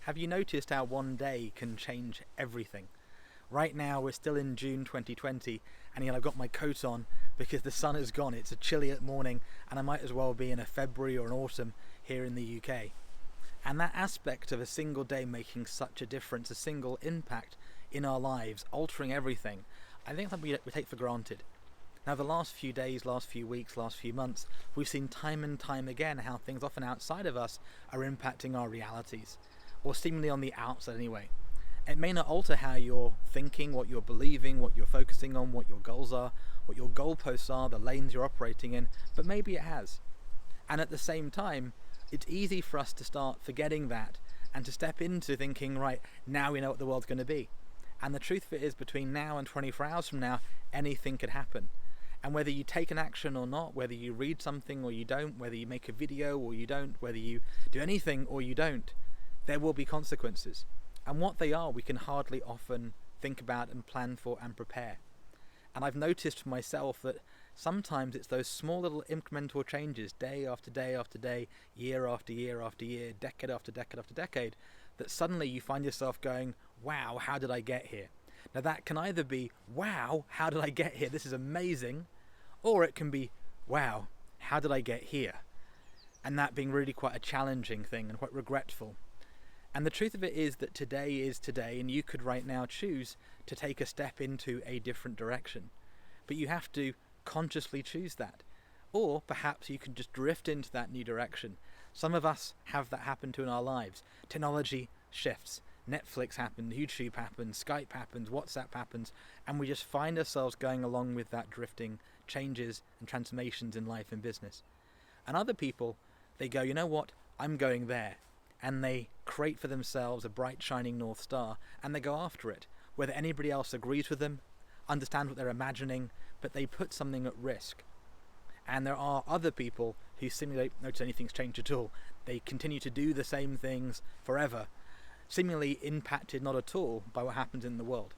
Have you noticed how one day can change everything? Right now we're still in June 2020 and I've got my coat on because the sun is gone. It's a chilly morning and I might as well be in a February or an autumn here in the UK. And that aspect of a single day making such a difference, a single impact in our lives, altering everything, I think something we take for granted. Now the last few days, last few weeks, last few months, we've seen time and time again how things often outside of us are impacting our realities, or seemingly on the outside anyway. It may not alter how you're thinking, what you're believing, what you're focusing on, what your goals are, what your goalposts are, the lanes you're operating in, but maybe it has. And at the same time, it's easy for us to start forgetting that and to step into thinking, right, now we know what the world's going to be. And the truth of it is, between now and 24 hours from now, anything could happen. And whether you take an action or not, whether you read something or you don't, whether you make a video or you don't, whether you do anything or you don't, there will be consequences. And what they are, we can hardly often think about and plan for and prepare. And I've noticed for myself that sometimes it's those small little incremental changes, day after day after day, year after year after year, decade after decade after decade, that suddenly you find yourself going, wow, how did I get here? Now that can either be, wow, how did I get here? This is amazing. Or it can be, wow, how did I get here? And that being really quite a challenging thing and quite regretful. And the truth of it is that today is today, and you could right now choose to take a step into a different direction. But you have to consciously choose that. Or perhaps you can just drift into that new direction. Some of us have that happen to in our lives. Technology shifts. Netflix happens, YouTube happens, Skype happens, WhatsApp happens, and we just find ourselves going along with that drifting changes and transformations in life and business. And other people, they go, you know what, I'm going there. And they create for themselves a bright shining North Star and they go after it. Whether anybody else agrees with them, understands what they're imagining, but they put something at risk. And there are other people who seemingly don't notice anything's changed at all. They continue to do the same things forever, seemingly impacted not at all by what happens in the world.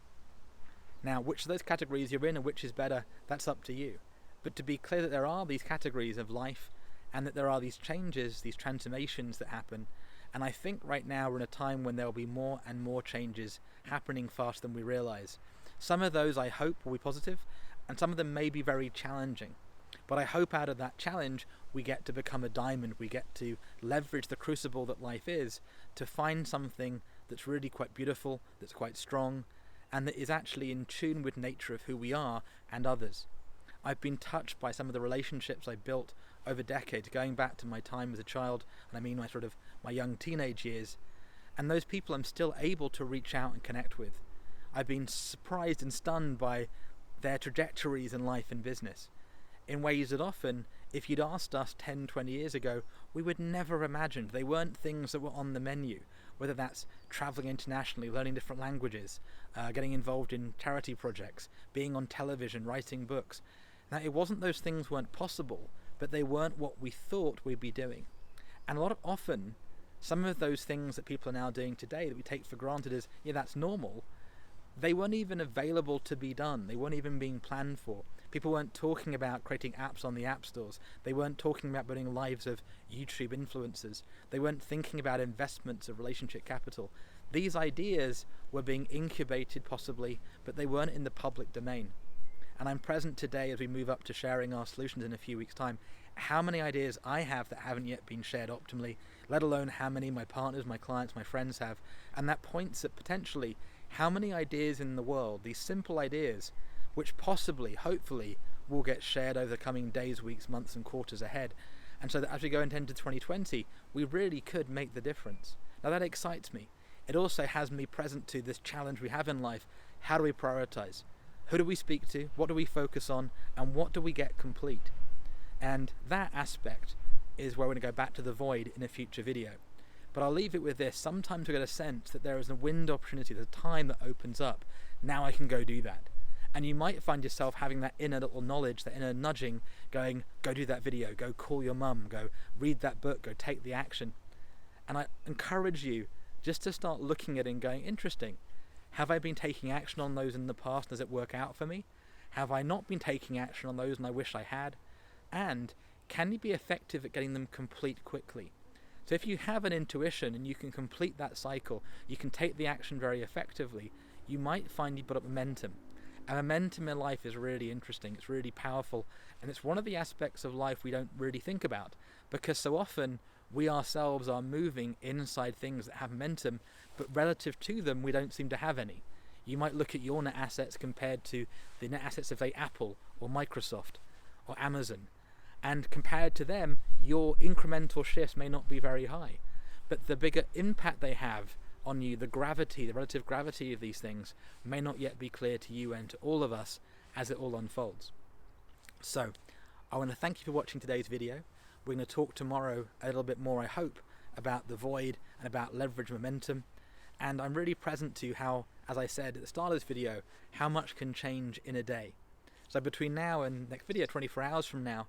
Now, which of those categories you're in and which is better, that's up to you. But to be clear that there are these categories of life and that there are these changes, these transformations that happen, and I think right now we're in a time when there will be more and more changes happening faster than we realise. Some of those I hope will be positive, and some of them may be very challenging. But I hope out of that challenge we get to become a diamond, we get to leverage the crucible that life is to find something that's really quite beautiful, that's quite strong, and that is actually in tune with nature of who we are and others. I've been touched by some of the relationships I built over decades, going back to my time as a child, and I mean my young teenage years, and those people I'm still able to reach out and connect with. I've been surprised and stunned by their trajectories in life and business, in ways that often, if you'd asked us 10, 20 years ago, we would never have imagined. They weren't things that were on the menu, whether that's traveling internationally, learning different languages, getting involved in charity projects, being on television, writing books. Now, it wasn't those things weren't possible, but they weren't what we thought we'd be doing. And often, some of those things that people are now doing today that we take for granted as, yeah, that's normal, they weren't even available to be done. They weren't even being planned for. People weren't talking about creating apps on the app stores. They weren't talking about building lives of YouTube influencers. They weren't thinking about investments of relationship capital. These ideas were being incubated possibly, but they weren't in the public domain. And I'm present today as we move up to sharing our solutions in a few weeks' time. How many ideas I have that haven't yet been shared optimally, let alone how many my partners, my clients, my friends have. And that points at potentially how many ideas in the world, these simple ideas, which possibly, hopefully, will get shared over the coming days, weeks, months and quarters ahead. And so that as we go into 2020, we really could make the difference. Now that excites me. It also has me present to this challenge we have in life. How do we prioritize? Who do we speak to? What do we focus on? And what do we get complete? And that aspect is where we're going to go back to the void in a future video. But I'll leave it with this. Sometimes we get a sense that there is a window opportunity, there's a time that opens up. Now I can go do that. And you might find yourself having that inner little knowledge, that inner nudging, going, go do that video, go call your mum, go read that book, go take the action. And I encourage you just to start looking at it and going, interesting. Have I been taking action on those in the past? Does it work out for me? Have I not been taking action on those and I wish I had? And can you be effective at getting them complete quickly? So if you have an intuition and you can complete that cycle, you can take the action very effectively, you might find you put up momentum. And momentum in life is really interesting, it's really powerful, and it's one of the aspects of life we don't really think about, because so often we ourselves are moving inside things that have momentum, but relative to them we don't seem to have any. You might look at your net assets compared to the net assets of, say, Apple or Microsoft or Amazon, and compared to them your incremental shifts may not be very high, but the bigger impact they have on you, the gravity, the relative gravity of these things may not yet be clear to you and to all of us as it all unfolds. So I want to thank you for watching today's video. We're going to talk tomorrow a little bit more, I hope, about the void and about leverage momentum, and I'm really present to how, as I said at the start of this video, how much can change in a day. So between now and next video, 24 hours from now,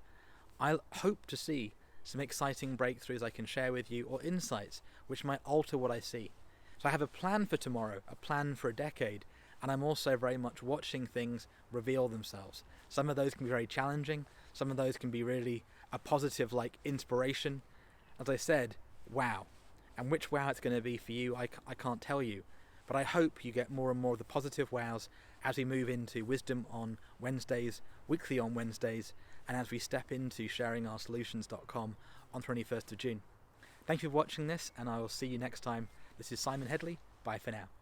I hope to see some exciting breakthroughs I can share with you, or insights which might alter what I see. So I have a plan for tomorrow, a plan for a decade, and I'm also very much watching things reveal themselves. Some of those can be very challenging, some of those can be really a positive, like inspiration. As I said, wow. And which wow it's going to be for you, I can't tell you. But I hope you get more and more of the positive wows as we move into Wisdom on Wednesdays, weekly on Wednesdays, and as we step into sharingoursolutions.com on 21st of June. Thank you for watching this, and I will see you next time. This is Simon Headley. Bye for now.